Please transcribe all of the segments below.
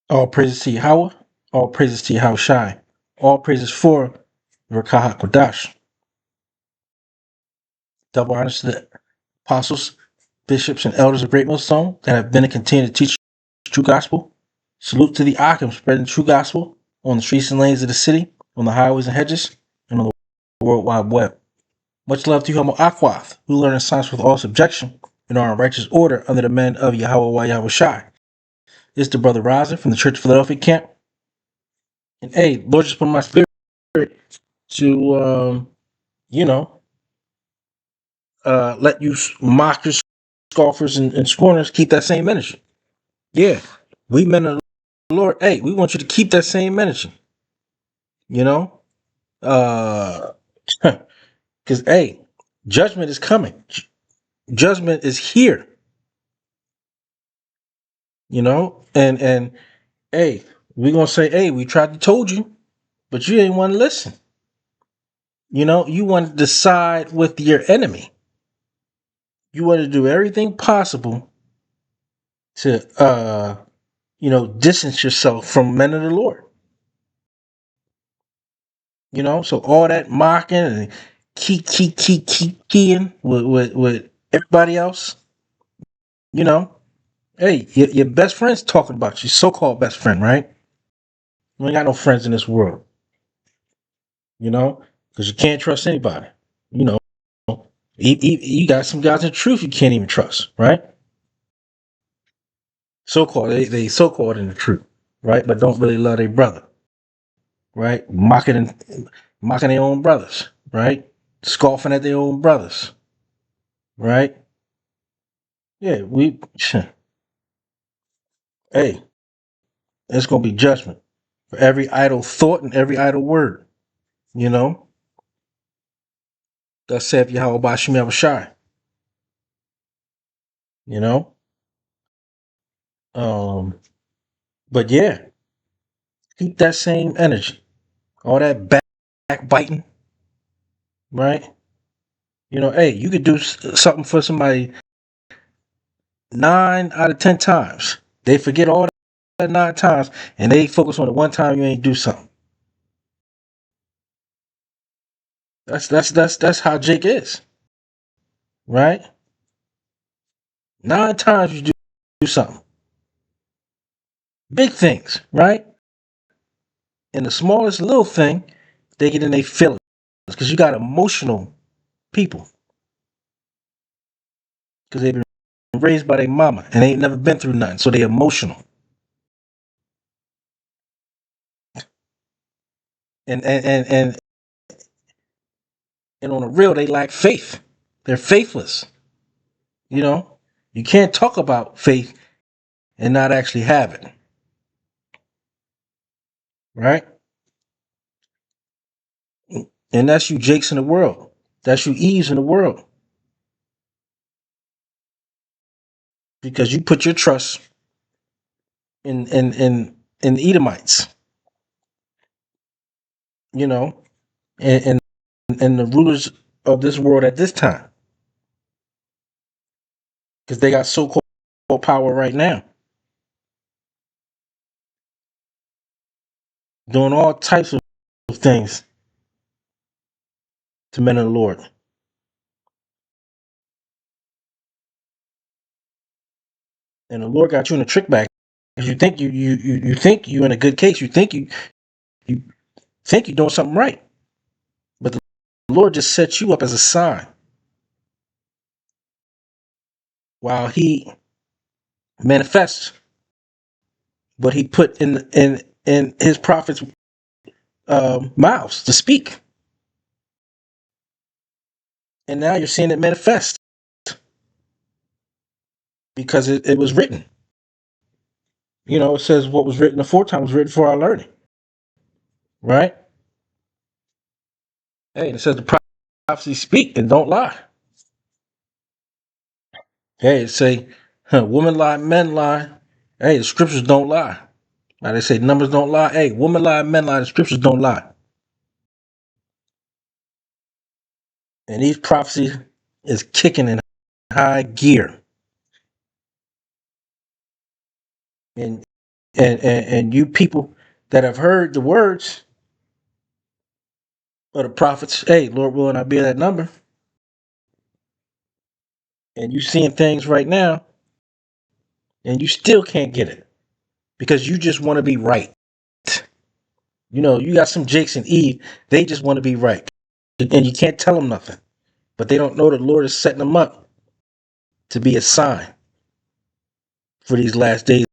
All praises to Yahweh. All praises to Yahweh Shai. All praises for Rakaha Kodash. Double honors to the apostles, bishops, and elders of Great Millstone that have been and continue to teach the true gospel. Salute to the Akim spreading the true gospel on the streets and lanes of the city, on the highways and hedges, and on the World Wide Web. Much love to you, Homo Akwath, who learn in science with all subjection and are in righteous order under the men of Yahweh Yahweh Shai. It's the brother Rising from the Church of Philadelphia camp. And hey, Lord just put in my spirit to you know, let you mockers, scoffers, and scorners keep that same energy. Yeah, we men of the Lord. Hey, we want you to keep that same energy. You know, uh, because hey, judgment is coming. Judgment is here. You know, and hey, we gonna say, hey, we tried to told you, but you ain't want to listen. You know, you want to side with your enemy. You want to do everything possible to distance yourself from men of the Lord. You know, so all that mocking and keep keying with everybody else, you know. Hey, your best friend's talking about you, so-called best friend, right? You ain't got no friends in this world, you know, because you can't trust anybody. You know, you got some guys in truth you can't even trust, right? So-called, they so-called in the truth, right? But don't really love their brother, right? Mocking their own brothers, right? Scoffing at their own brothers, right? Yeah, hey, it's gonna be judgment for every idle thought and every idle word. You know, thus saith Yahweh Bashim Yahushai. You know, um, but yeah, keep that same energy. All that backbiting, right? You know, hey, you could do something for somebody 9 out of 10 times. They forget all that 9 times, and they focus on the one time you ain't do something. That's how Jake is, right? 9 times you do something, big things, right? And the smallest little thing, they get in their feelings because you got emotional people because they've been raised by their mama and they ain't never been through nothing, so they emotional. And and on the real, they lack faith. They're faithless. You know, you can't talk about faith and not actually have it, right? And that's you, Jakes in the world. That's you, Eves in the world, because you put your trust in the Edomites. You know, and and the rulers of this world at this time, because they got so-called power right now, doing all types of things to men of the Lord. And the Lord got you in a trick bag. You think you think you in a good case. You think you're doing something right. But the Lord just set you up as a sign while he manifests what he put in his prophets' mouths to speak. And now you're seeing it manifest because it was written. You know, it says what was written aforetime was written for our learning, right? Hey, it says the prophecies speak and don't lie. Hey, it say, women lie, men lie. Hey, the scriptures don't lie. Now they say numbers don't lie. Hey, women lie, men lie. The scriptures don't lie. And these prophecies is kicking in high gear. And and you people that have heard the words of the prophets, hey, Lord willing, I be at that number, and you seeing things right now, and you still can't get it because you just want to be right. You know, you got some Jakes and Eve, they just want to be right, and you can't tell them nothing, but they don't know the Lord is setting them up to be a sign for these last days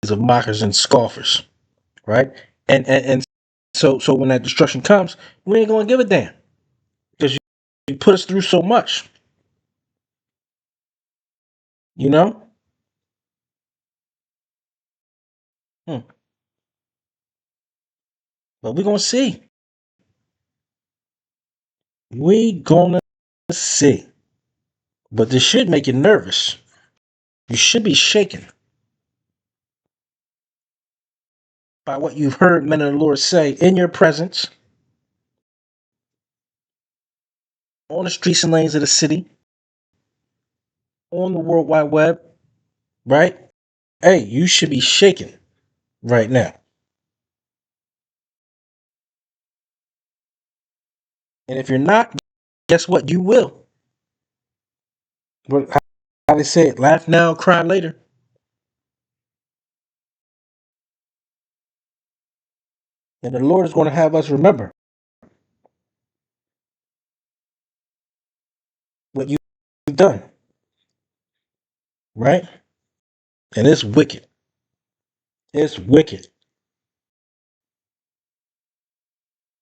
of mockers and scoffers, right? And so when that destruction comes, we ain't gonna give a damn because you put us through so much, you know. Hmm. But we gonna see. We gonna see. But this should make you nervous. You should be shaken by what you've heard men of the Lord say in your presence, on the streets and lanes of the city, on the World Wide Web, right? Hey, you should be shaken right now. And if you're not, guess what? You will. But how they say it, laugh now, cry later. And the Lord is going to have us remember what you've done, right? And it's wicked. It's wicked.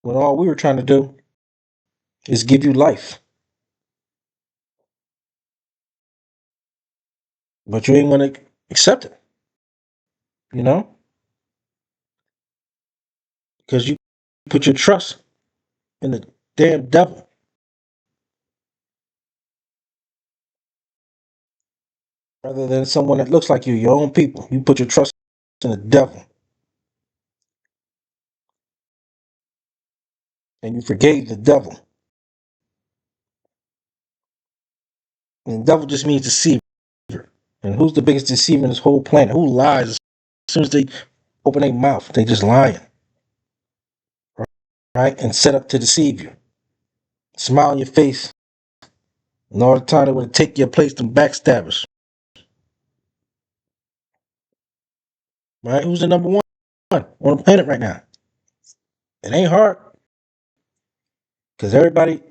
When all we were trying to do is give you life. But you ain't want to accept it, you know? Because you put your trust in the damn devil rather than someone that looks like you, your own people. You put your trust in the devil and you forgave the devil. And the devil just means deceiver. And who's the biggest deceiver in this whole planet? Who lies as soon as they open their mouth? They just lying, right? And set up to deceive you. Smile on your face. And all the time they want to take your place, them backstabbers. Right? Who's the number one on the planet right now? It ain't hard. Because everybody,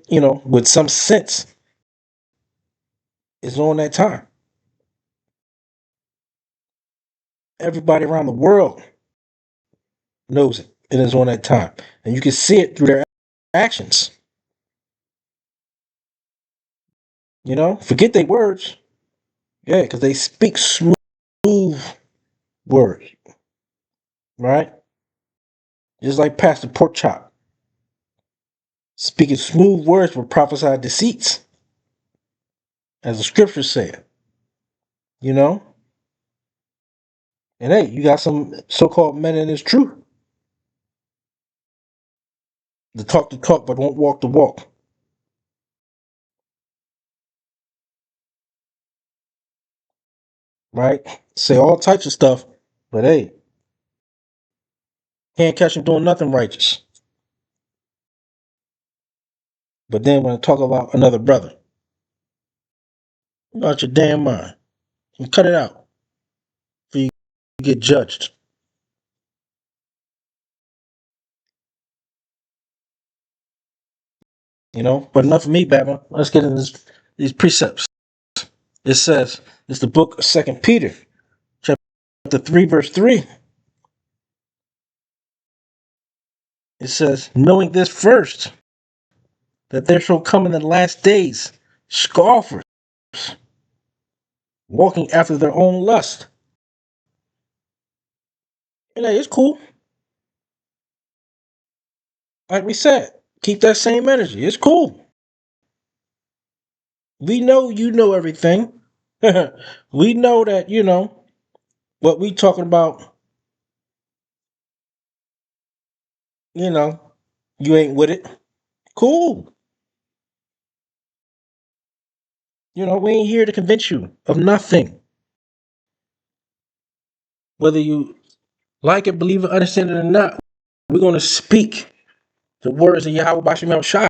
with some sense is on that time. Everybody around the world knows it. It is on that time. And you can see it through their actions. Forget their words. Yeah, because they speak smooth words, right? Just like Pastor Porkchop. Speaking smooth words will prophesy deceits, as the scriptures say it, you know? And hey, you got some so-called men in this truth that talk the talk but won't walk the walk, right? Say all types of stuff, but hey, can't catch them doing nothing righteous. But then when I talk about another brother, you out your damn mind. You cut it out before you get judged. But enough of me, Batman. Let's get into these precepts. It says, it's the book of 2 Peter, chapter 3, verse 3. It says, knowing this first, that there shall come in the last days scoffers, walking after their own lust. And hey, it's cool. Like we said, keep that same energy. It's cool. We know you know everything. We know that, what we talking about, you know, you ain't with it. Cool. We ain't here to convince you of nothing. Whether you Like it, believe it, understand it or not, we're going to speak the words of Yahweh Bashim Shai.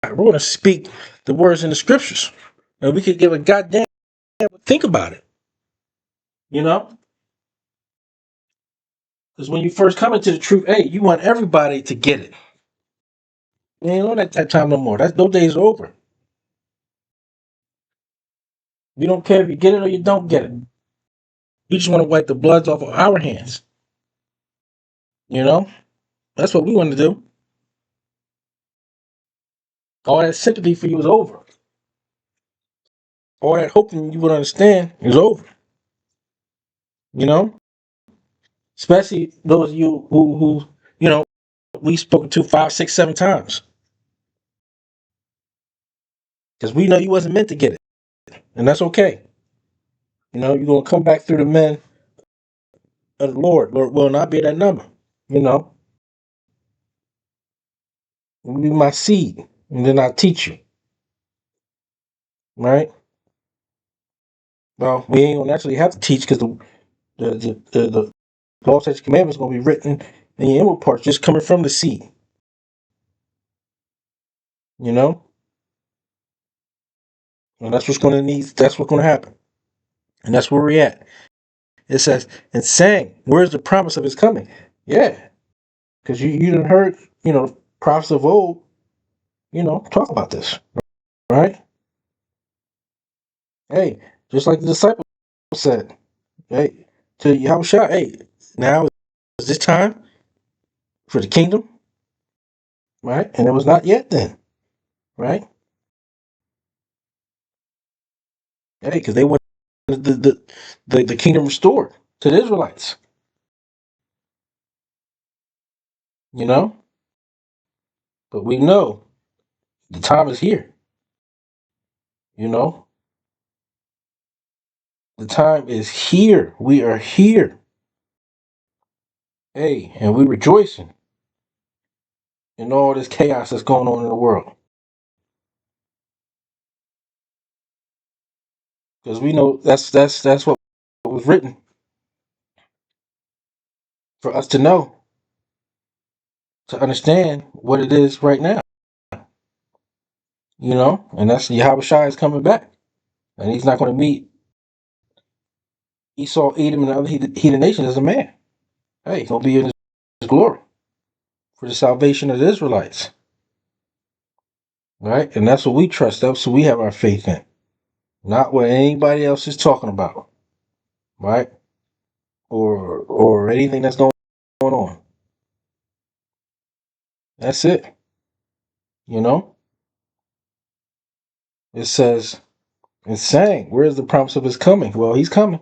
We're going to speak the words in the scriptures. And we could give a goddamn think about it. You know? Because when you first come into the truth, hey, you want everybody to get it. You ain't on that time no more. Those days are over. We don't care if you get it or you don't get it. We just want to wipe the bloods off of our hands. You know? That's what we want to do. All that sympathy for you is over. All that hoping you would understand is over. You know? Especially those of you who we spoken to 5, 6, 7 times. Because we know you wasn't meant to get it. And that's okay. You're going to come back through the men of the Lord. Lord will not be that number. You'll be my seed. And then I'll teach you. Right? Well, we ain't going to actually have to teach because the law, statutes, commandments going to be written in your inward parts, just coming from the seed. You know? And that's what's going to happen. And that's where we're at. It says, and saying, where's the promise of his coming? Yeah. Because you done heard, prophets of old, talk about this. Right? Hey, just like the disciples said, hey, to Yahushua, hey, now is this time for the kingdom? Right? And it was not yet then. Right? Hey, because they want the kingdom restored to the Israelites. But we know the time is here. The time is here. We are here. Hey, and we rejoicing in all this chaos that's going on in the world. Because we know that's what was written for us to know, to understand what it is right now. And that's Yahweh Shai is coming back. And he's not going to meet Esau, Edom, and the other heathen nations as a man. Hey, he's going to be in his glory for the salvation of the Israelites. Right? And that's what we trust. That's what we have our faith in. Not what anybody else is talking about. Right? Or anything that's going on. That's it. It says, it's saying, where's the promise of his coming? Well, he's coming.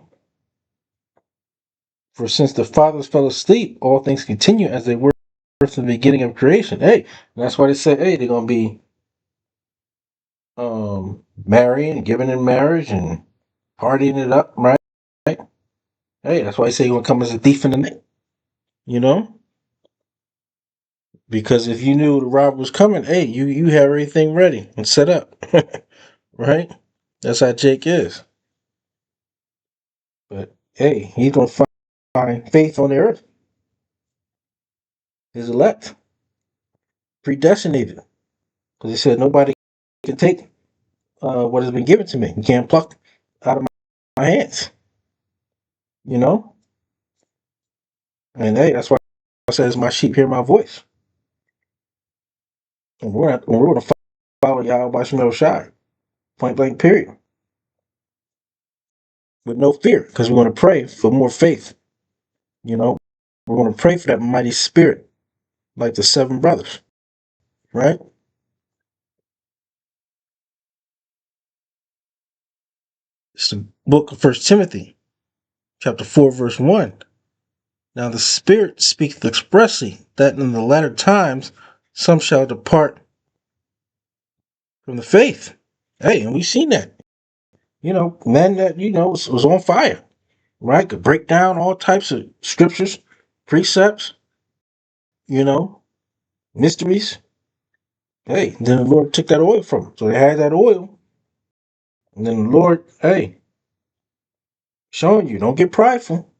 For since the fathers fell asleep, all things continue as they were from the beginning of creation. Hey, and that's why they say, hey, they're gonna be marrying, giving in marriage, and partying it up, right? Hey, that's why I say you're gonna come as a thief in the night. Because if you knew the robber was coming, hey, you have everything ready and set up. Right? That's how Jake is. But hey, he's gonna find faith on the earth. His elect, predestinated. Because he said nobody can take what has been given to me. You can't pluck out of my hands. And hey, that's why I says my sheep hear my voice. And we're going to follow Yahweh by Shemel Shai. Point blank, period. With no fear, because we're going to pray for more faith. We're going to pray for that mighty spirit, like the 7 brothers. Right? It's the book of 1 Timothy, chapter 4, verse 1. Now the Spirit speaketh expressly that in the latter times some shall depart from the faith. Hey, and we've seen that. Men that, was on fire, right? Could break down all types of scriptures, precepts, mysteries. Hey, then the Lord took that oil from them. So they had that oil. And then the Lord, hey, showing you, don't get prideful.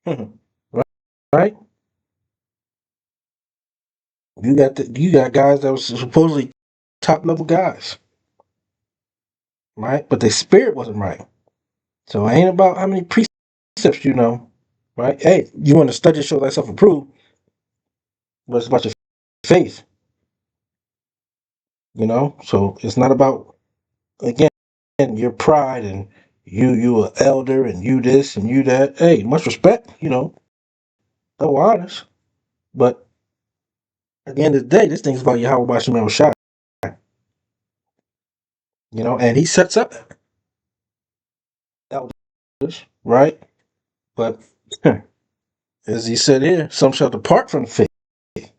Right? right? You got guys that was supposedly top level guys, right? But their spirit wasn't right. So it ain't about how many precepts you know, right? Hey, you want to study to show thyself approved, but it's about your faith, you know. So it's not about, again, your pride and you a elder and you this and you that. Hey, much respect, you know, no honors. But at the end of the day, this thing's about Yahweh Bashim Shai, you know, and he sets up elders, right? But as he said here, some shall depart from the faith,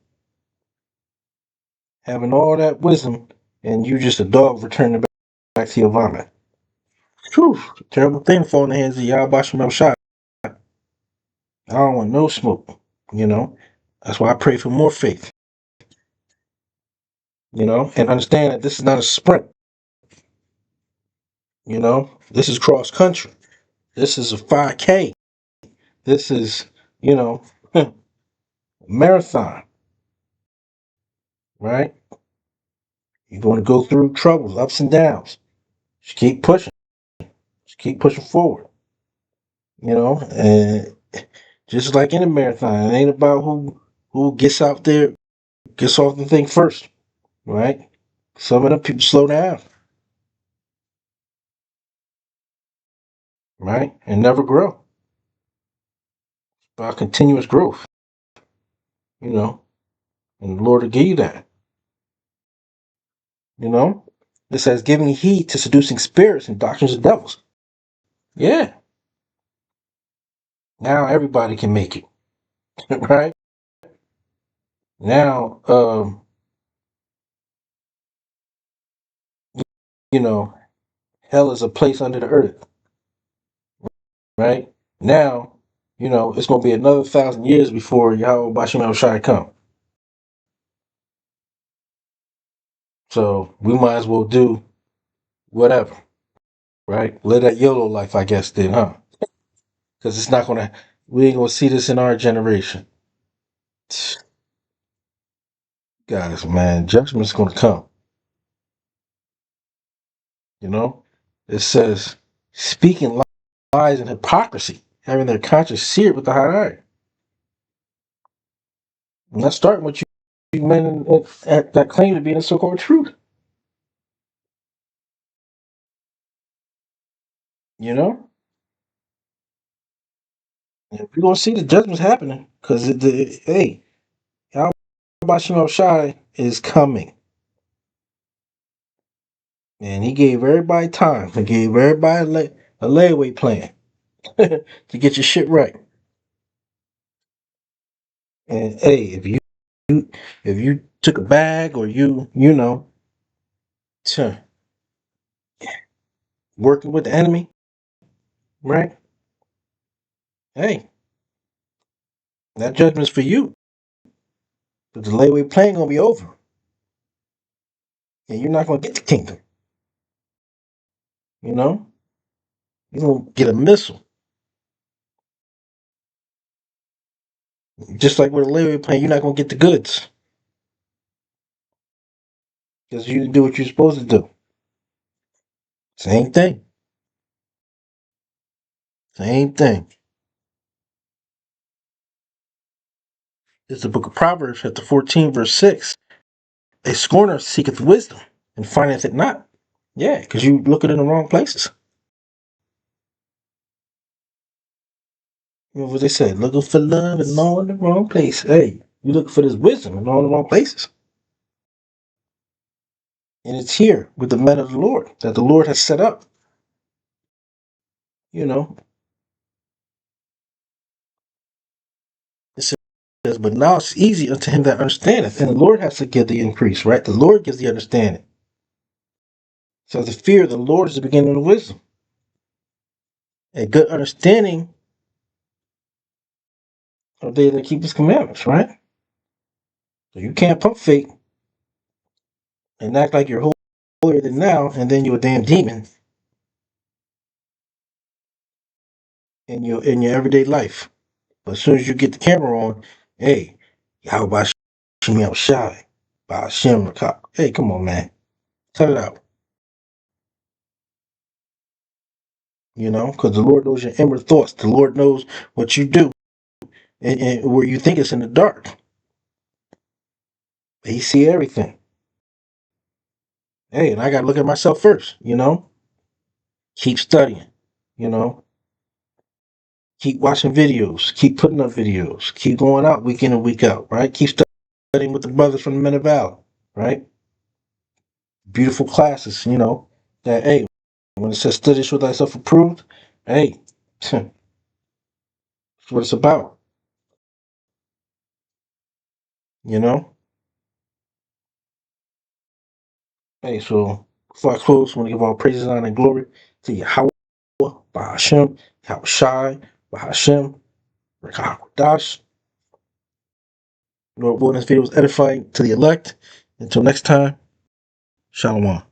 having all that wisdom, and you just a dog returning back to your vomit. Whew, terrible thing to fall in the hands of Yahweh Bashim Shai. I don't want no smoke, you know. That's why I pray for more faith, you know, and understand that this is not a sprint, you know. This is cross country. This is a 5K. This is, you know, marathon, right? You're going to go through troubles, ups and downs. Just keep pushing. Just keep pushing forward, you know. And just like in a marathon, it ain't about who gets out there, gets off the thing first, right? Some of them people slow down, right, and never grow. About continuous growth, you know, and the Lord will give you that, you know. It says giving heed to seducing spirits and doctrines of devils. Yeah, now everybody can make it, right? Now, you know, hell is a place under the earth, right? Now, you know, it's gonna be another 1,000 years before Yahweh Bashim Shai come. So we might as well do whatever, right? Live that YOLO life, I guess, then, huh? Because it's not gonna, we ain't gonna see this in our generation. Guys, man, judgment's gonna come. You know, it says speaking lies and hypocrisy, having their conscience seared with the hot iron. And that's starting with you men that claim to be in the so-called truth. You know, and we're gonna see the judgments happening because hey, Yahweh Bashim Shai is coming, and he gave everybody time. He gave everybody a layaway plan to get your shit right. And hey, if you took a bag or you know, working with the enemy, right? Hey, that judgment's for you. But the layaway plan gonna be over, and you're not gonna get the kingdom. You know, you're gonna get a missile, just like with a layaway plan. You're not gonna get the goods because you didn't do what you're supposed to do. Same thing. Same thing. It's the book of Proverbs, chapter 14, verse 6. A scorner seeketh wisdom and findeth it not. Yeah, because you looking in the wrong places. You know what they say? Looking for love and all in the wrong place. Hey, you looking for this wisdom in all in the wrong places. And it's here with the men of the Lord that the Lord has set up. You know, it says, but now it's easy unto him that understandeth. And the Lord has to give the increase, right? The Lord gives the understanding. So the fear of the Lord is the beginning of wisdom. A good understanding of they that keep his commandments, right? So you can't pump fake and act like you're holier than now, and then you're a damn demon in your everyday life. But as soon as you get the camera on, hey, how about Shimmy out shy? By Shem Rakab. Hey, come on, man. Cut it out. Because the Lord knows your inward thoughts. The Lord knows what you do and where you think it's in the dark. He see everything. Hey, and I gotta look at myself first. Keep studying, you know. Keep watching videos. Keep putting up videos. Keep going out week in and week out, right? Keep studying with the brothers from the Men of Valor, right? Beautiful classes. That, hey, when it says study show thyself approved, hey, that's what it's about, you know? Hey, so before I close, I want to give all praises, honor, and glory to Yahweh, Bahashem, Yahweh Shai, Bahashem, Rakakwadash. Lord willing, this video was edifying to the elect. Until next time, Shalom.